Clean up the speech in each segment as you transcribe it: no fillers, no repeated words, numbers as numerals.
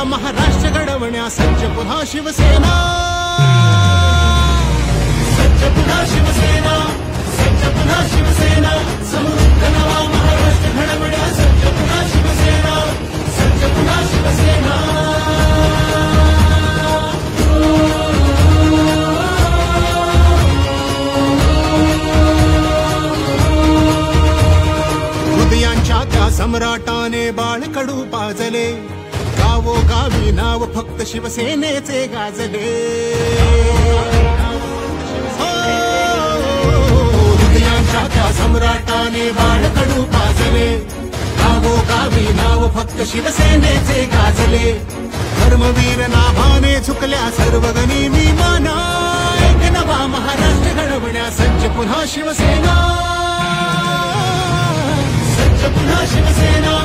महाराष्ट्र घडवण्या सज्ज पुन्हा शिवसेना, सज्ज पुन्हा शिवसेना, सज्ज पुन्हा शिवसेना, समृद्ध नवा महाराष्ट्र घडवण्या सज्ज पुन्हा शिवसेना, सज्ज पुन्हा शिवसेना. हृदयांच्या त्या सम्राटाने बाळकडू पाजले, गावोगावी नाव फक्त शिवसेनेचे गाजले. हृदयांच्या त्या सम्राटाने बाळकडू पाजले, गावोगावी नाव फक्त शिवसेनेचे गाजले. धर्मवीर नाभाने झुकल्या सर्व गनिमी माना, एक नवा महाराष्ट्र घडवण्या सज्ज पुन्हा शिवसेना, सज्ज पुन्हा शिवसेना,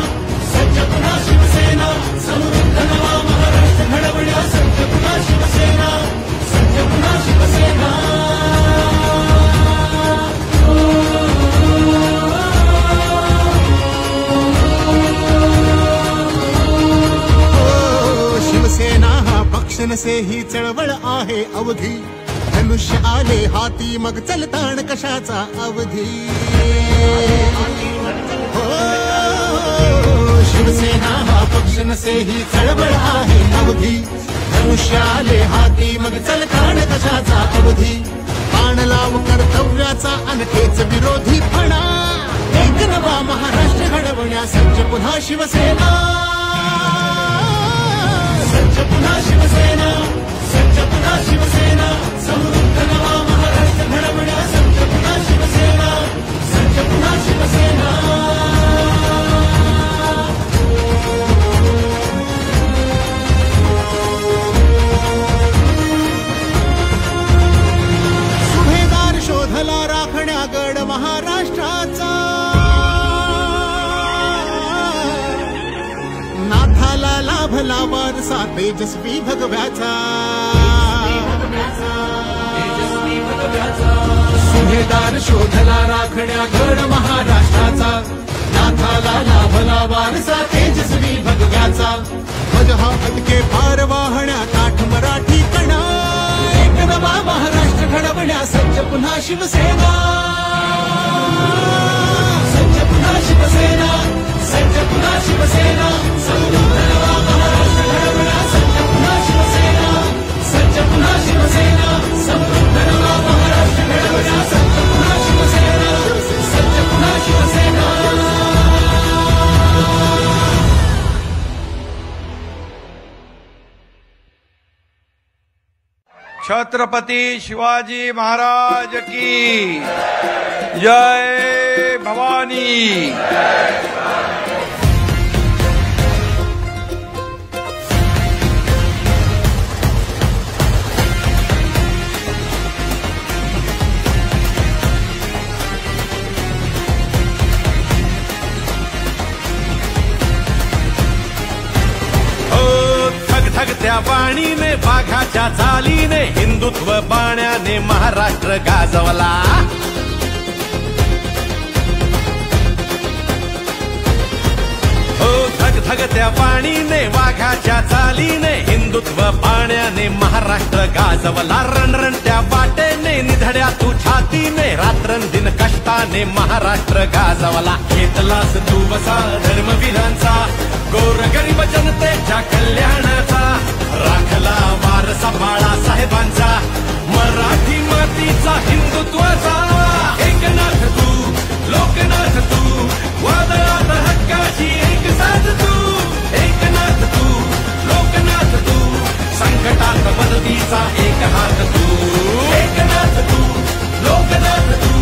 सज्ज पुन्हा शिवसेना, समृद्ध नवा महाराष्ट्र घडवण्या सज्ज पुन्हा शिवसेना, सज्ज पुन्हा शिवसेना. शिवसेना हा पक्ष नसे ही चळवळ आहे अवधी, धनुष्य आले हाती मग चलताण कशाचा अवधी. शिवसेना हा पक्ष नसे ही चळवळ आहे अवधी, धनुष्य आले हाती मग चलताण कशाचा अवधी. बाण लाव कर्तव्याचा अनखेच विरोधी फणा, एक नवा महाराष्ट्र घडवण्या सज्ज पुन्हा शिवसेना, सज्ज पुन्हा शिवसेना, सज्ज पुन्हा शिवसेना, समृद्ध नवा महाराष्ट्र घडवण्या सज्ज पुन्हा शिवसेना, सज्ज पुन्हा शिवसेना. सुभेदार शोधला राखण्या गड महाराष्ट्राचा, नाथाला लाभला वारसा तेजस्वी भगव्याचा. सुभेदार शोधला राखण्या गड महाराष्ट्राचा, नाथाला लाभला वारसा तेजस्वी भगव्याचा. ध्वज हा अटके पार वाहण्या काठ मराठी कणा, एक नवा महाराष्ट्र घडवण्या सज्ज पुन्हा शिवसेना, सज्ज पुन्हा शिवसेना, सज्ज पुन्हा शिवसेना, समृद्ध नवा महाराष्ट्र घडवण्या सज्ज पुन्हा शिवसेना, सज्ज पुन्हा शिवसेना, समृद्ध नवा महाराष्ट्र घडवण्या सज्ज पुन्हा शिवसेना, सज्ज पुन्हा शिवसेना. छत्रपती शिवाजी महाराज की जय भवानी. त्या वाणीने वाघाच्या चालीने हिंदुत्व बाण्याने महाराष्ट्र गाजवला. हो धगधगत्या वाणीने वाघाच्या चालीने हिंदुत्व बाण्याने महाराष्ट्र गाजवला. रणरणत्या वाटेने निधड्या तू छातीने रात्रंदिन कष्टाने महाराष्ट्र गाजवला. घेतलास तू वसा धर्मवीरांचा, गोरगरीब जनतेच्या कल्याणाचा, राखला वारसा बाळासाहेबांचा, मराठी मातीचा हिंदुत्वाचा. एकनाथ तू, लोकनाथ तू, वादळात हक्काची एक साथ तू. एकनाथ तू, लोकनाथ तू, संकटात मदतीचा एक हात तू. एकनाथ तू, लोकनाथ तू,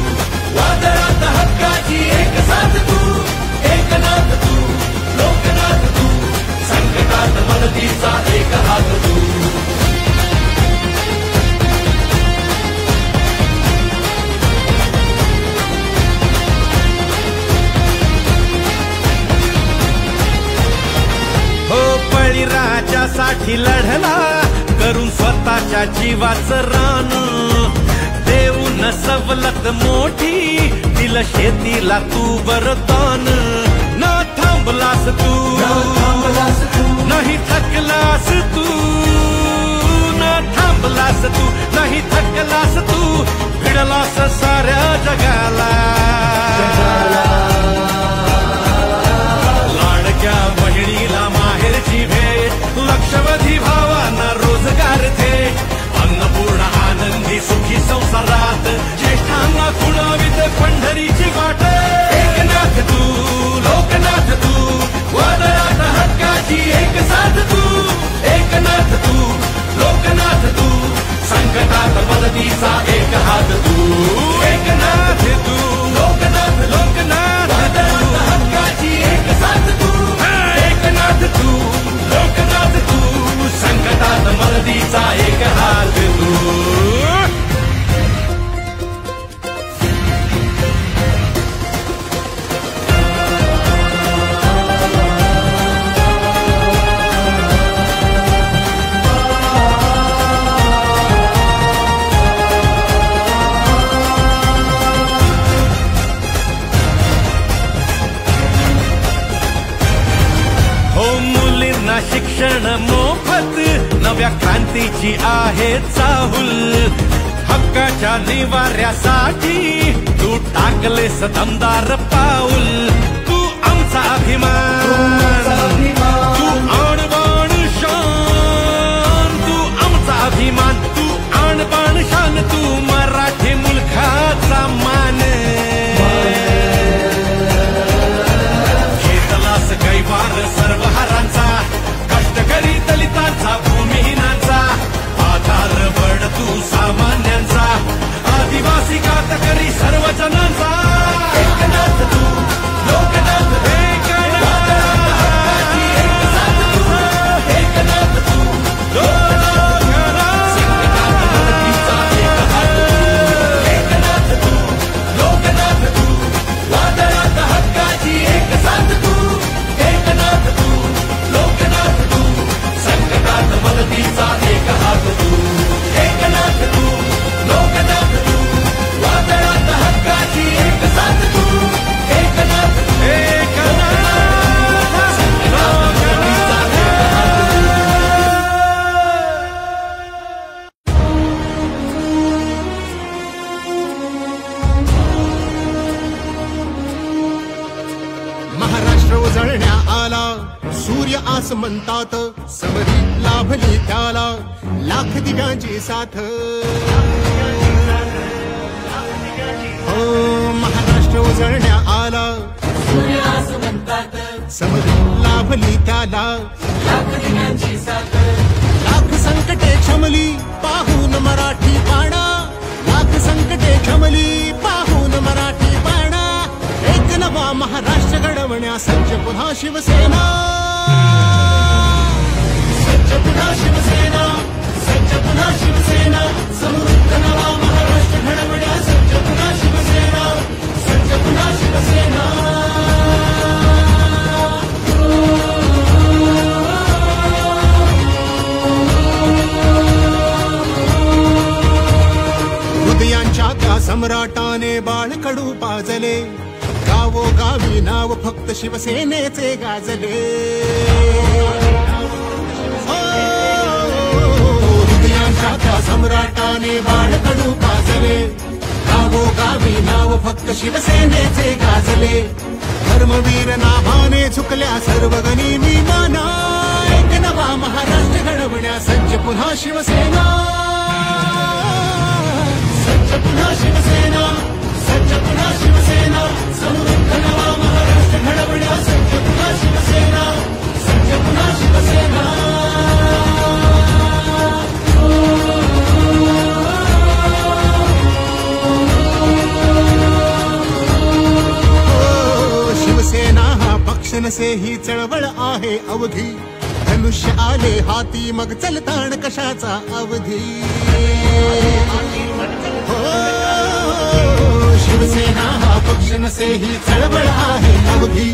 वादळात हक्काची एक साथ तू. एकनाथ तू, लोकनाथ तू, संकटात मदतीचा एक हात तू. हो बळीराजासाठी लढला करून स्वतःच्या जीवाचं रान. देऊन सवलत मोठी दिलं शेतीला तू वरदान. न थांबलास तू, नाही थकलास मुलांना शिक्षण मोफत, नव्या क्रांतीची आहे चाहुल. हक्काच्या निवाऱ्यासाठी तू टाकलेस दमदार पाऊल. तू आमचा अभिमान, तू आणबाण शान, तू आमचा अभिमान, तू आणबाण शान, तू मराठी मुलखाचा मान. घेतलास कैवार सर्व हारांचा, कष्टकरी दलितांचा, भूमिहीनांचा, आधार बळ तू सामान्यांचा, आदिवासी कातकरी सर्व जनांचा. एकनाथ तू लोकनाथ, एकनाथ तू एकनाथ तू लोकनाथ, मदतीचा एक हात तू. एकनाथ तू लोकनाथ, तू वादळात हक्काची एक साथ तू. एकनाथ तू लोकनाथ, तू संकटात मदतीचा एक हात तू. एकनाथ तू लोकनाथ, तू वादळात हक्काची एक साथ तू. एकनाथ तू संकटात मदतीचा एक हात तू. महाराष्ट्र उजळण्या आला, सूर्य आस म्हणतात, समरी लाभली त्याला लाख दिव्यांची साथ. हो महाराष्ट्र उजळण्या आला, सूर्य असं म्हणतात, समरी लाभली त्याला लाख दिव्यांची साथ. लाख संकटे क्षमली पाहून मराठी बाणा, लाख संकटे क्षमली पाहून मराठी बाणा. एक नवा महाराष्ट्र घडवण्या सज्ज पुन्हा शिवसेना. सज्ज पुन्हा शिवसेना, सज्ज पुन्हा शिवसेना, समृद्ध नवा महाराष्ट्र घडवण्या सज्ज पुन्हा शिवसेना, सज्ज पुन्हा शिवसेना. हृदयांच्या त्या सम्राटाने बाळकडू पाजले, गावोगावी नाव फक्त शिवसेनेचे गाजले. हृदयांच्या त्या सम्राटाने बाळकडू पाजले, गावोगावी नाव फक्त शिवसेनेचे गाजले. धर्मवीर नाभाने झुकल्या सर्व गनिमी माना, एक नवा महाराष्ट्र घडवण्या सज्ज पुन्हा शिवसेना. सज्ज पुन्हा शिवसेना, सज्ज पुन्हा शिवसेना, समृद्ध नवा महाराष्ट्र घडवण्या सज्ज पुन्हा शिवसेना, सज्ज पुन्हा शिवसेना. हो, शिवसेना हा पक्ष नसे ही चळवळ आहे अवघी. धनुष्य आले हाती मग चलताण कशाचा अवधी. हो, शिवसेना हा पक्ष नसे ही चळवळ आहे अवघी.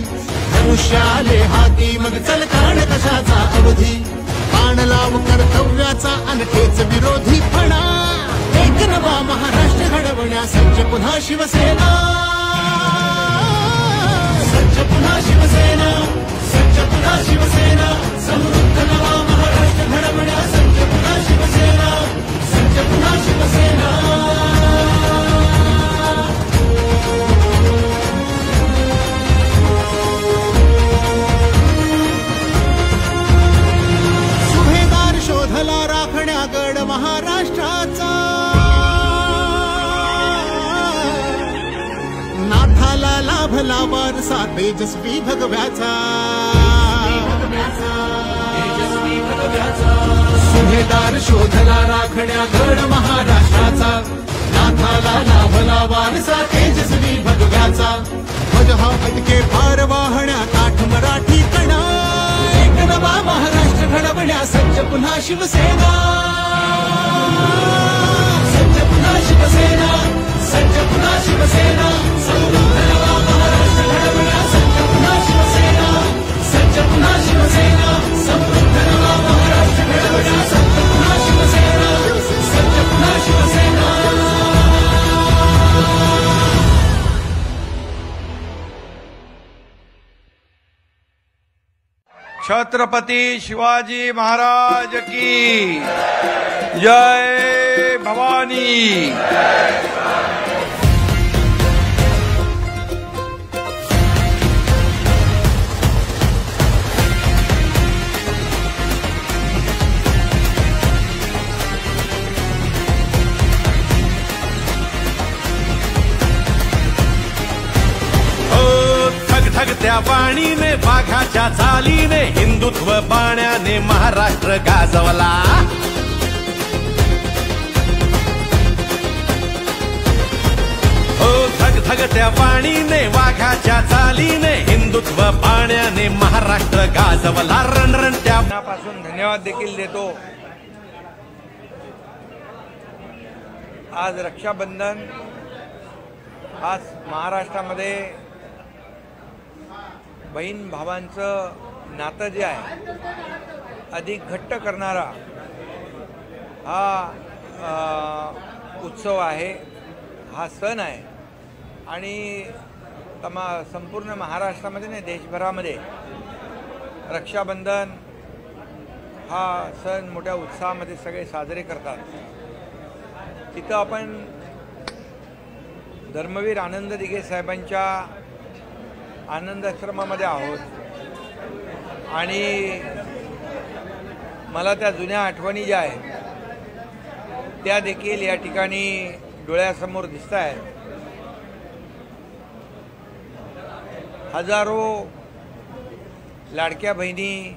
धनुष्य आले हाती मग चलताण कशाचा अवधी. बाण लाव कर्तव्याचा अनखेच विरोधीपणा, एक नवा महाराष्ट्र घडवण्या सज्ज पुन्हा शिवसेना. सज्ज पुन्हा शिवसेना, सज्ज पुन्हा शिवसेना, समृद्ध नवा महाराष्ट्र घडवण्या सज्ज पुन्हा शिवसेना, सज्ज पुन्हा शिवसेना. सुभेदार शोधला राखण्या गड महाराष्ट्राचा, नाथाला लाभला वारसा तेजस्वी भगव्याचा. सुभेदार शोधला राखण्या गड महाराष्ट्राचा, नाथाला लाभला वारसा तेजस्वी भगव्याचा. ध्वज हा फटके फार वाहण्या ताठ मराठी कणा, एक नवा महाराष्ट्र घडवण्या सज्ज पुन्हा शिवसेना. सज्ज पुन्हा शिवसेना, सज्ज पुन्हा शिवसेना, समृद्ध नवा महाराष्ट्र घडवण्या सज्ज पुन्हा शिवसेना, सज्ज पुन्हा शिवसेना, समृद्ध नवा महाराष्ट्र घडवण्या सज्ज पुन्हा शिवसेना, सज्ज पुन्हा शिवसेना. छत्रपती शिवाजी महाराज की जय भवानी। धगधगत्या वाणीने वाघाच्या चालीने हिंदुत्व बाण्याने महाराष्ट्र गाजवला। हो धगधगत्या वाणीने वाघाच्या चालीने हिंदुत्व बाण्याने महाराष्ट्र गाजवला। रणरणत्या पासून धन्यवाद देखील देतो। आज रक्षाबंधन आज महाराष्ट्रामध्ये बहीण भावांचं नातं जे आहे अधिक घट्ट करणारा हा उत्सव आहे, हा सण आहे आणि संपूर्ण महाराष्ट्रामध्ये नाही देशभरामध्ये रक्षाबंधन हा सण मोठ्या उत्साहामध्ये सगळे साजरे करतात। तिथं आपण धर्मवीर आनंद दिघे साहेबांच्या आनंद आश्रमामध्ये आहोत आणि मला त्या जुन्या आठवणी ज्या आहेत त्या देखील या ठिकाणी डोळ्यासमोर दिसत आहेत। हजारो लाडक्या बहिणी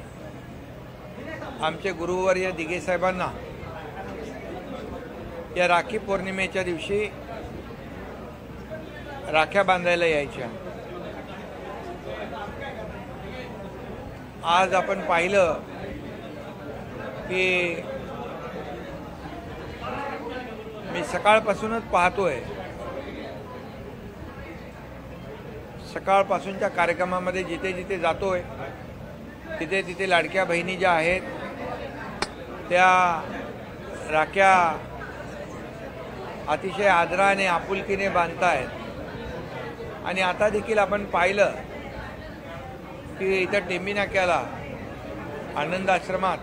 आमचे गुरुवर्य दिघे साहेबांना या राखी पौर्णिमेच्या दिवशी राख्या बांधायला यायच्या। आज आपण पाहिलं की मी सकाळपासूनच पाहतोय, सकाळपासूनच्या कार्यक्रमामध्ये जिथे जिथे जातोय तिथे तिथे लाडक्या बहिणी ज्या आहेत त्या राख्या अतिशय आदराने आपुलकीने बांधतायत। आणि आता देखील आपण पाहिलं की इथं टेंबी नाक्याला आनंद आश्रमात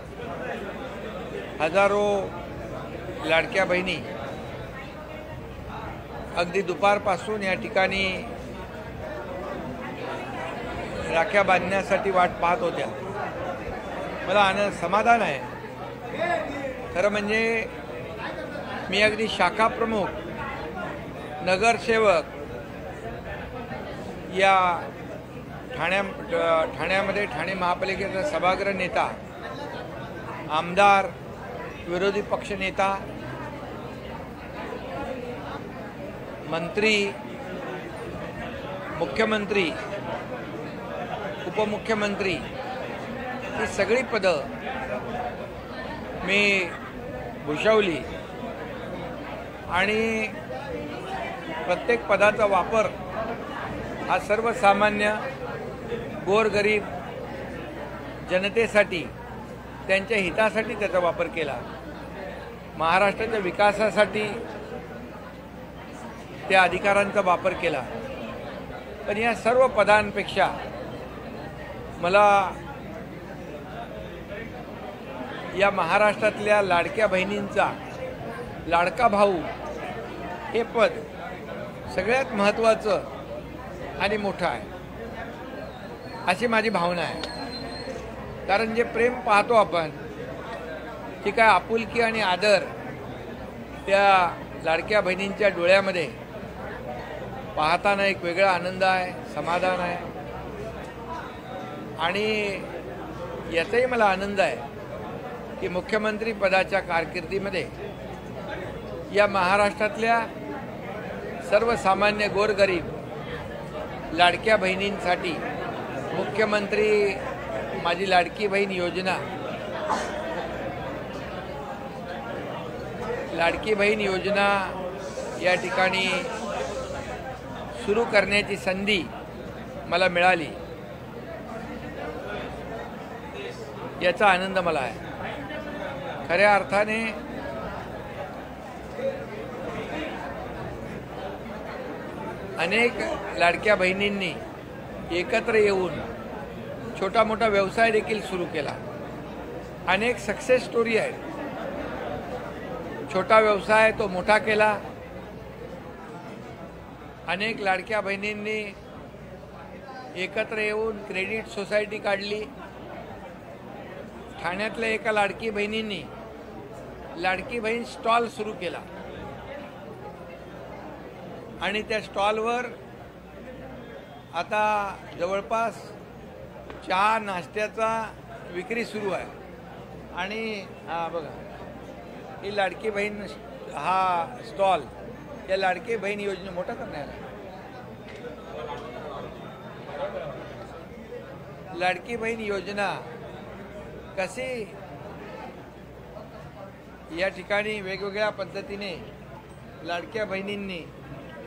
हजारो लाडक्या बहिणी अगदी दुपारपासून या ठिकाणी राख्या बांधण्यासाठी वाट पाहत होत्या। मला समाधान आहे खरं म्हणजे मी अगदी शाखा प्रमुख, नगरसेवक या ठाण्यामध्ये ठाणे महापालिकेचा सभागृह नेता, आमदार, विरोधी पक्ष नेता, मंत्री, मुख्यमंत्री, उपमुख्यमंत्री ही सगळी पदं मी भूषवली आणि प्रत्येक पदाचा वापर हा सर्वसामान्य गोरगरीब जनतेसाठी त्यांच्या हितासाठी त्याचा वापर केला। महाराष्ट्राच्या विकासासाठी त्या अधिकारांचा वापर केला। पण या सर्व पदांपेक्षा मला या महाराष्ट्रातल्या लाडक्या बहिणींचा लाडका भाऊ हे पद सगळ्यात महत्त्वाचं आणि मोठं आहे अशी माझी भावना आहे। कारण जे प्रेम पाहतो आपण, ती काय आपुलकी आणि आदर त्या लाडक्या बहिणींच्या डोळ्यामध्ये पाहताना एक वेगळा आनंद आहे, समाधान आहे। आणि याचाही मला आनंद आहे की मुख्यमंत्री पदाच्या कारकिर्दीमध्ये या महाराष्ट्रातल्या सर्वसामान्य गोरगरीब लाडक्या बहिणींसाठी मुख्यमंत्री माझी लाडकी बहीण योजना, लाडकी बहीण योजना या ठिकाणी सुरू करण्याची संधी मला मिळाली, याचा आनंद मला आहे। खऱ्या अर्थाने अनेक लाडक्या बहिणींनी एकत्र येऊन छोटा मोठा व्यवसाय देखील सुरू केला. अनेक सक्सेस स्टोरी आहेत. छोटा व्यवसाय तो मोठा केला. अनेक लाडक्या बहिणींनी एकत्र येऊन क्रेडिट सोसायटी काढली. ठाण्यातल्या एका लाडकी बहिणींनी लाडकी बहीण स्टॉल सुरू केला आणि त्या स्टॉलवर आता जवळपास चहा नाश्त्याचा विक्री सुरू आहे. आणि हा बघा, ही लाडकी बहीण हा स्टॉल या लाडकी बहीण योजने मोठा करण्यात आला. लाडकी बहीण योजना कशी या ठिकाणी वेगवेगळ्या पद्धतीने लाडक्या बहिणींनी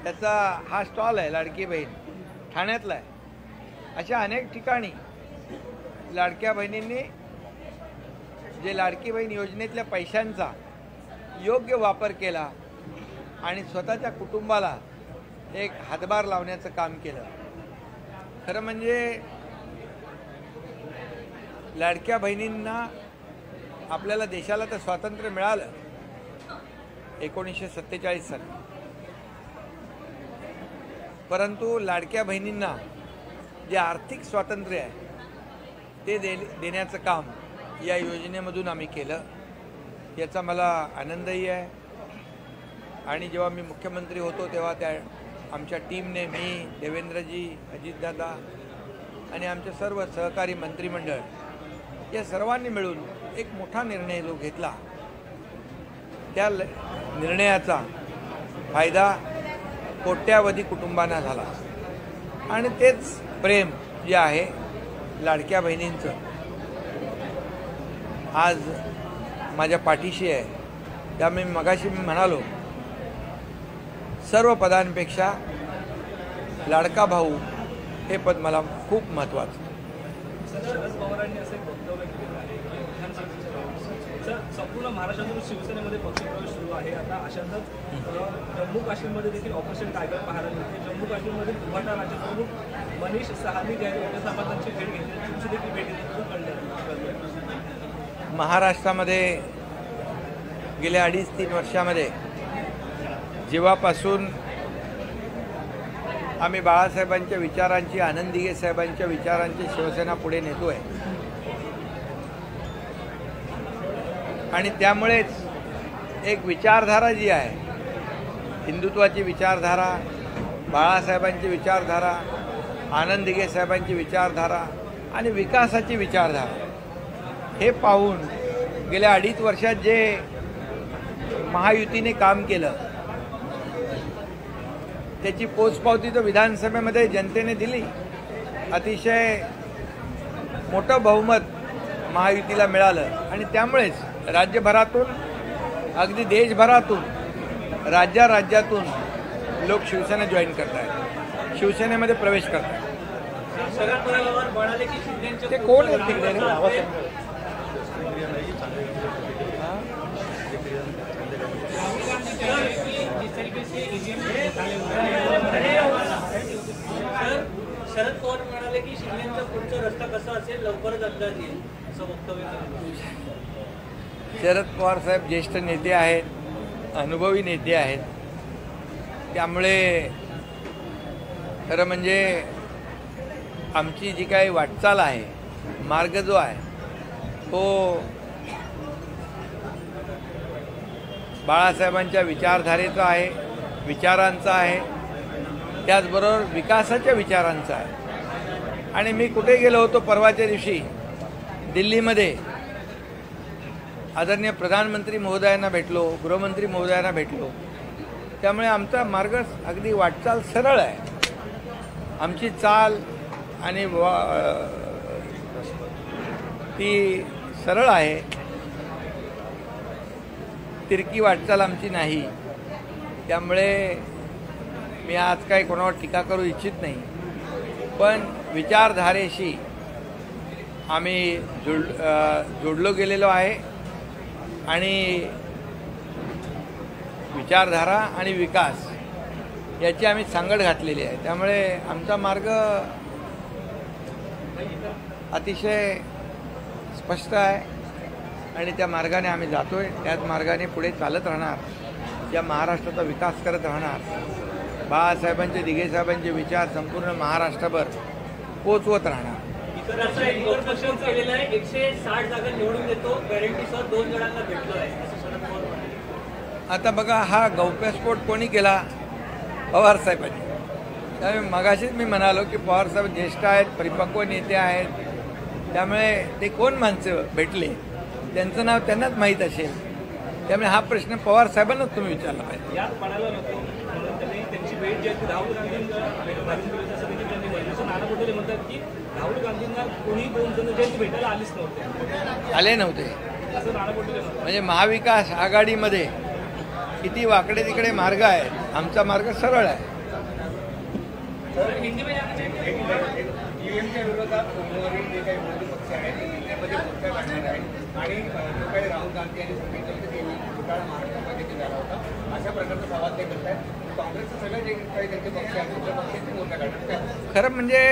त्याचा हा स्टॉल आहे. लाडकी बहीण ठाण्यातला आहे. अशा अनेक ठिकाणी लाडक्या बहिणींनी जे लाडकी बहीण योजनेतल्या पैशांचा योग्य वापर केला आणि स्वतःच्या कुटुंबाला एक हातभार लावण्याचं काम केलं. खरं म्हणजे लाडक्या बहिणींना आपल्याला देशाला तर स्वातंत्र्य मिळालं 1947 साली, परंतु लाडक्या बहिणींना जे आर्थिक स्वातंत्र्य आहे ते देण्याचं काम या योजनेमधून आम्ही केलं. याचा मला आनंदही आहे. आणि जेव्हा मी मुख्यमंत्री होतो तेव्हा त्या आमच्या टीमने, मी, देवेंद्रजी, अजितदादा आणि आमचे सर्व सहकारी मंत्रिमंडळ या सर्वांनी मिळून एक मोठा निर्णय जो घेतला, त्या निर्णयाचा फायदा कोट्यावधी कुटुंबांना झाला. आणि तेच प्रेम जे आहे लाडक्या बहिणींचं आज माझ्या पाठीशी आहे. त्यामुळे मगाशी मी म्हणालो, सर्व पदांपेक्षा लाडका भाऊ हे पद मला खूप महत्त्वाचं. शरद पवारांनी असे वक्तव्य केले आहे विधानसभेच्या संपूर्ण महाराष्ट्रातून शिवसेनेमध्ये पक्षप्रवेश सुरू आहे. आता अशातच जम्मू काश्मीरमध्ये देखील ऑपरेशन टायगर पाहायला मिळते. जम्मू काश्मीरमधील उभाटा राज्यप्रमुख मनीष साहनी सामंतांची भेट घेतली, तुमची देखील भेट घेतली कळलं. महाराष्ट्रामध्ये गेल्या 2.5-3 वर्षामध्ये जेव्हापासून आम्ही बाळासाहेबांच्या विचारांची, आनंद दिघे साहेबांच्या विचारांची शिवसेना पुढे नेतोय आणि त्यामुळेच एक विचारधारा जी आहे, हिंदुत्वाची विचारधारा, बाळासाहेबांची विचारधारा, आनंद दिघे साहेबांची विचारधारा आणि विकासाची विचारधारा हे पाहून गेल्या 2.5 वर्षात जे महायुतीने काम केलं त्याची पोचपावती तर विधानसभेमध्ये जनतेने दिली. अतिशय मोठं बहुमत महायुतीला मिळालं आणि त्यामुळेच राज्यभरातून, अगदी देशभरातून, राज्यातून लोक शिवसेना जॉईन करत आहेत, शिवसेनेमध्ये प्रवेश करत आहेत. ते कोण आहेत तिकडे? शरद पवार म्हणाले की शिंदेचा पुढचा रस्ता कसा असेल लवकरच अंदाज येईल असं वक्तव्य केलं. शरद पवार साहेब ज्येष्ठ नेते आहेत, अनुभवी नेते आहेत. त्यामुळे खरं म्हणजे आमची जी काही वाटचाल आहे, मार्ग जो आहे तो बाळासाहेबांच्या विचारधारेचा आहे, विचारांचा आहे, त्याचबरोबर विकासाच्या विचारांचा आहे. आणि मी कुठे गेलो होतो परवाच्या दिवशी दिल्लीमध्ये, आदरणीय प्रधानमंत्री महोदयांना भेटलो, गृहमंत्री महोदयांना भेटलो. त्यामुळे आमचा मार्ग अगदी वाटचाल सरळ आहे. आमची चाल आणि ती सरळ आहे, तिरकी वाटचाल आमची नाही. त्यामुळे मी आज काही कोणावर टीका करू इच्छित नाही, पण विचारधारेशी आम्ही जोडलो गेलेलो आहे आणि विचारधारा आणि विकास याची आम्ही सांगड घातलेली आहे. त्यामुळे आमचा मार्ग अतिशय स्पष्ट आहे आणि त्या मार्गाने आम्ही जातोय. त्याच मार्गाने पुढे चालत राहणार. या महाराष्ट्राचा विकास करत राहणार. बाळासाहेबांचे, दिघे साहेबांचे विचार संपूर्ण महाराष्ट्रभर पोचवत राहणार. इतर पक्षांचं केलेलं आहे 160 जागा निवडून देतो गॅरंटीसह 2 जणांना भेटलो आहे असं शरद पवार म्हणाले. आता बघा, हा गौप्यस्फोट कोणी केला? पवारसाहेबांनी. त्यामुळे मगाशीच मी म्हणालो की पवारसाहेब ज्येष्ठ आहेत, परिपक्व नेते आहेत. त्यामुळे ते कोण माणसं भेटले त्यांचं नाव त्यांनाच माहीत असेल. त्यामुळे हा प्रश्न पवारसाहेबांनाच तुम्ही विचारला पाहिजे. यात पडायला नको म्हणून त्यांनी त्यांची भेट जी आहे ती राहुल गांधींना समिती त्यांनी म्हणली. असं नाना पटोले म्हणतात की राहुल गांधींना कोणी 2 जण जे भेटायला आलीच नव्हते, आले नव्हते. असं नाना पटोले म्हणतात. म्हणजे महाविकास आघाडीमध्ये किती वाकडे तिकडे मार्ग आहेत, आमचा मार्ग सरळ आहे. ईव्हीएमच्या विरोधात सोमवारी जे काही विरोधी पक्ष आहेत त्यामध्ये मोर्चा काढणार आहेत आणि काही राहुल गांधी यांनी सांगितलं की घोटाळा महाराष्ट्रामध्ये देखील झाला होता. अशा प्रकारचा सवाल ते करत आहेत. काँग्रेसचे सगळे जे काही त्यांचे पक्ष आहेत दुसऱ्या पक्षांचे मोर्चा काढणार. खरं म्हणजे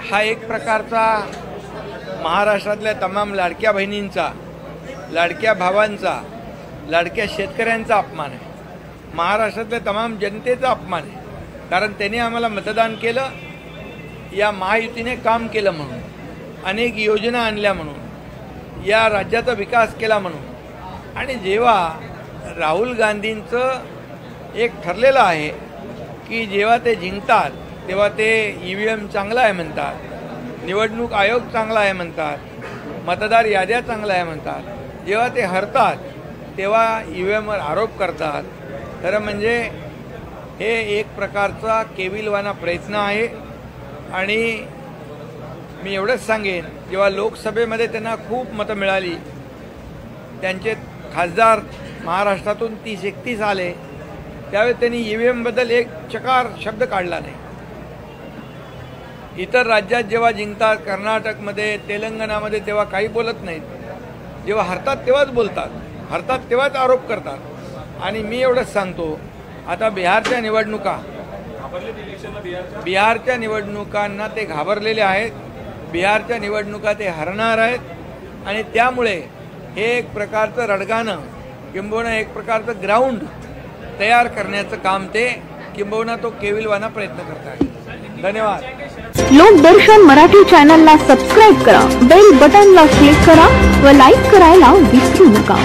हा एक प्रकारचा महाराष्ट्रातल्या तमाम लाडक्या बहिणींचा, लाडक्या भावांचा, लाडक्या शेतकऱ्यांचा अपमान आहे. महाराष्ट्रातल्या तमाम जनतेचा अपमान आहे. कारण त्यांनी आम्हाला मतदान केलं, या महायुतीने काम केलं म्हणून, अनेक योजना आणल्या म्हणून, या राज्याचा विकास केला म्हणून. आणि जेव्हा राहुल गांधींचं एक ठरलेलं आहे की जेव्हा ते जिंकतात तेव्हा ते EVM चांगला आहे म्हणतात, निवडणूक आयोग चांगला आहे म्हणतात, मतदार याद्या चांगल्या आहे म्हणतात. जेव्हा ते हरतात तेव्हा EVMवर आरोप करतात. खरं म्हणजे हे एक प्रकारचा केविलवाना प्रयत्न आहे. आणि मी एवढंच सांगेन, जेव्हा लोकसभेमध्ये त्यांना खूप मतं मिळाली, त्यांचे खासदार महाराष्ट्रातून 30-31 आले, त्यावेळी त्यांनी EVMबद्दल एक चकार शब्द काढला नाही. इतर राज्यात जेव्हा जिंकतात, कर्नाटकमध्ये, तेलंगणामध्ये, तेव्हा काही बोलत नाहीत. जेव्हा हरतात तेव्हाच बोलतात, हरतात तेव्हाच आरोप करतात. आणि मी एवढंच सांगतो, आता बिहारच्या निवडणुकांना ते घाबरलेले आहेत. बिहारच्या निवडणुका ते हरणार आहेत. आणि त्यामुळे हे एक प्रकारचं रडगाणं, किंबहुना एक प्रकारचं ग्राउंड तयार करण्याचं काम ते, किंबहुना तो केविलवाना प्रयत्न करत आहेत. धन्यवाद. लोकदर्शन मराठी चॅनलला सबस्क्राईब करा, बेल बटनला क्लिक करा व लाईक करायला विसरू नका.